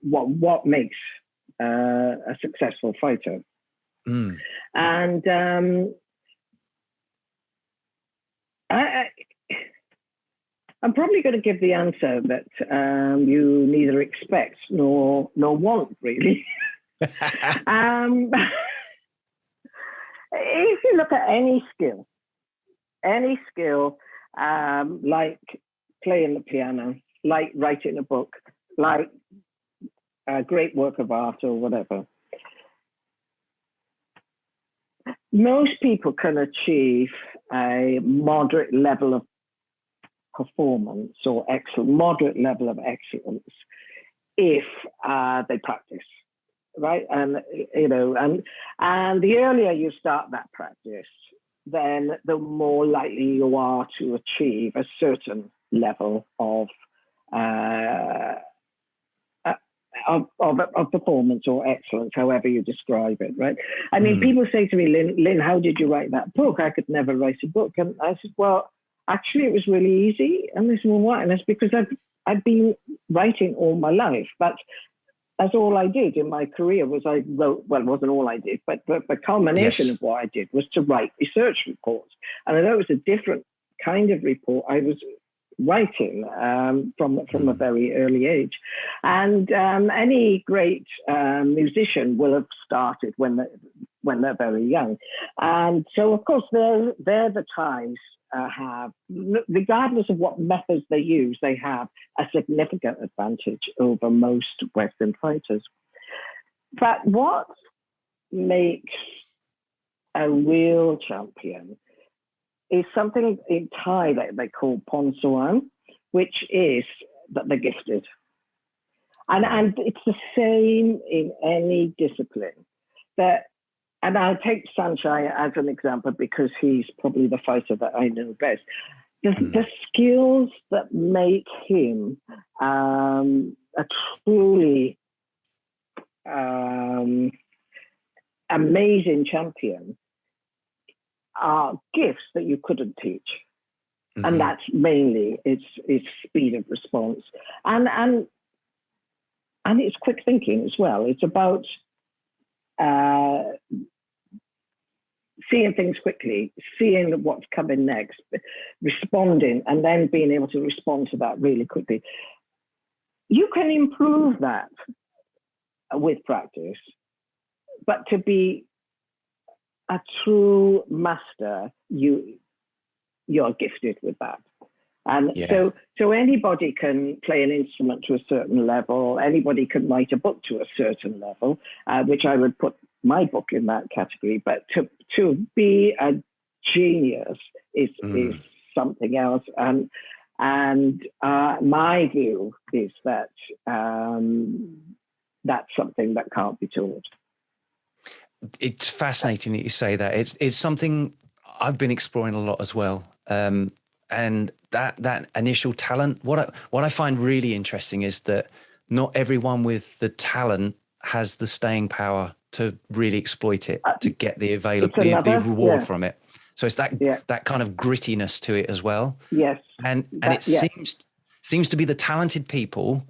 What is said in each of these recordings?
what makes a successful fighter. And I'm probably going to give the answer that you neither expect nor want, really. If you look at any skill, like playing the piano, like writing a book, like a great work of art or whatever, most people can achieve a moderate level of performance or moderate level of excellence if they practice, right? And the earlier you start that practice, then the more likely you are to achieve a certain level of performance or excellence, however you describe it, right? I mean, people say to me, Lynn, how did you write that book? I could never write a book. And I said, well, actually, it was really easy. And they said, well, why? And it's because I've been writing all my life. But that's all I did in my career was I wrote, well, it wasn't all I did, but the culmination of what I did was to write research reports. And I know it was a different kind of report I was writing from a very early age. And any great musician will have started when they're very young. And so, of course, they're the times have, regardless of what methods they use, they have a significant advantage over most Western fighters. But what makes a real champion is something in Thai that they call pon suan, which is that they're gifted. And it's the same in any discipline. And I'll take Sanchai as an example because he's probably the fighter that I know best. The skills that make him a truly amazing champion are gifts that you couldn't teach. And that's mainly its speed of response. And it's quick thinking as well. It's about seeing things quickly, seeing what's coming next, responding, and then being able to respond to that really quickly. You can improve that with practice, but to be a true master, you're gifted with that. And so anybody can play an instrument to a certain level. Anybody can write a book to a certain level, which I would put my book in that category. But to be a genius is something else. And my view is that that's something that can't be taught. It's fascinating that you say that. It's something I've been exploring a lot as well. And that initial talent, what I find really interesting is that not everyone with the talent has the staying power to really exploit it, to get the the reward from it. So it's that kind of grittiness to it as well. Yes. And it seems to be the talented people.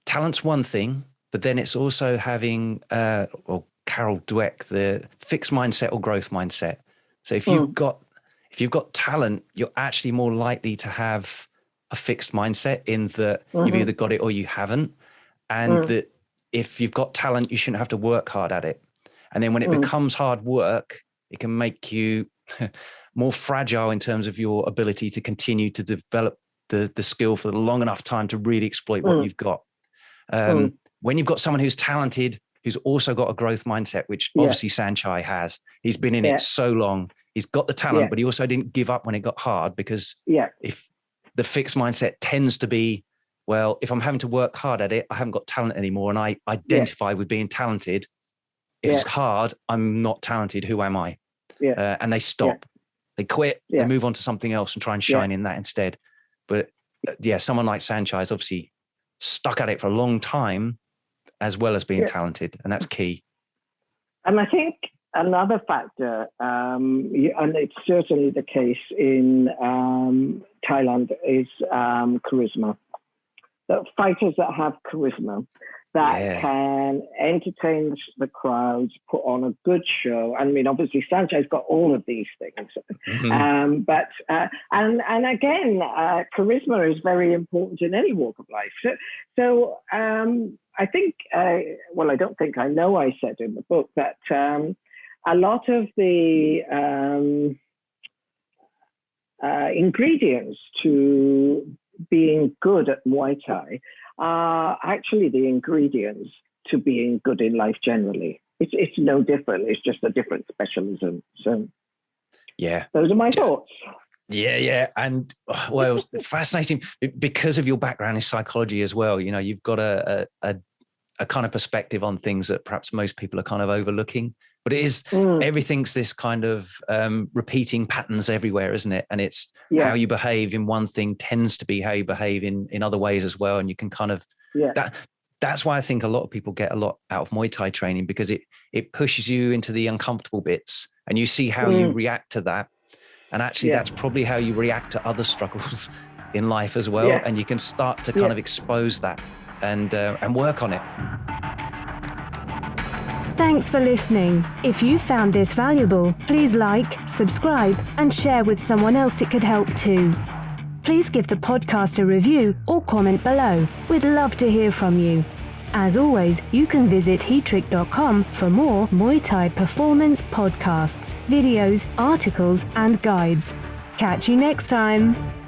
Talent's one thing, but then it's also having Carol Dweck, the fixed mindset or growth mindset. So if you've got talent, you're actually more likely to have a fixed mindset in that you've either got it or you haven't. And that if you've got talent, you shouldn't have to work hard at it. And then when it becomes hard work, it can make you more fragile in terms of your ability to continue to develop the skill for a long enough time to really exploit what you've got. When you've got someone who's talented, who's also got a growth mindset, which obviously Sanchai has, he's been in it so long. He's got the talent, but he also didn't give up when it got hard, because if the fixed mindset tends to be, well, if I'm having to work hard at it, I haven't got talent anymore. And I identify with being talented. If it's hard, I'm not talented. Who am I? And they stop, they quit, they move on to something else and try and shine in that instead. But someone like Sanchai is obviously stuck at it for a long time, as well as being talented. And that's key. And I think another factor, and it's certainly the case in Thailand, is charisma. that fighters that have charisma, that can entertain the crowds, put on a good show. I mean, obviously, Sanchez got all of these things. Mm-hmm. And again, charisma is very important in any walk of life. So I think, I don't think, I know I said in the book that a lot of the ingredients to being good at Muay Thai are actually the ingredients to being good in life generally. It's no different. It's just a different specialism. So those are my thoughts. Yeah. And well, fascinating because of your background in psychology as well. You know, you've got a kind of perspective on things that perhaps most people are kind of overlooking. But it is, everything's this kind of repeating patterns everywhere, isn't it? And it's how you behave in one thing tends to be how you behave in other ways as well. And you can kind of, that's why I think a lot of people get a lot out of Muay Thai training, because it pushes you into the uncomfortable bits and you see how you react to that. And actually that's probably how you react to other struggles in life as well. And you can start to kind of expose that and work on it. Thanks for listening. If you found this valuable, please like, subscribe, and share with someone else it could help too. Please give the podcast a review or comment below. We'd love to hear from you. As always, you can visit Heatrick.com for more Muay Thai performance podcasts, videos, articles, and guides. Catch you next time.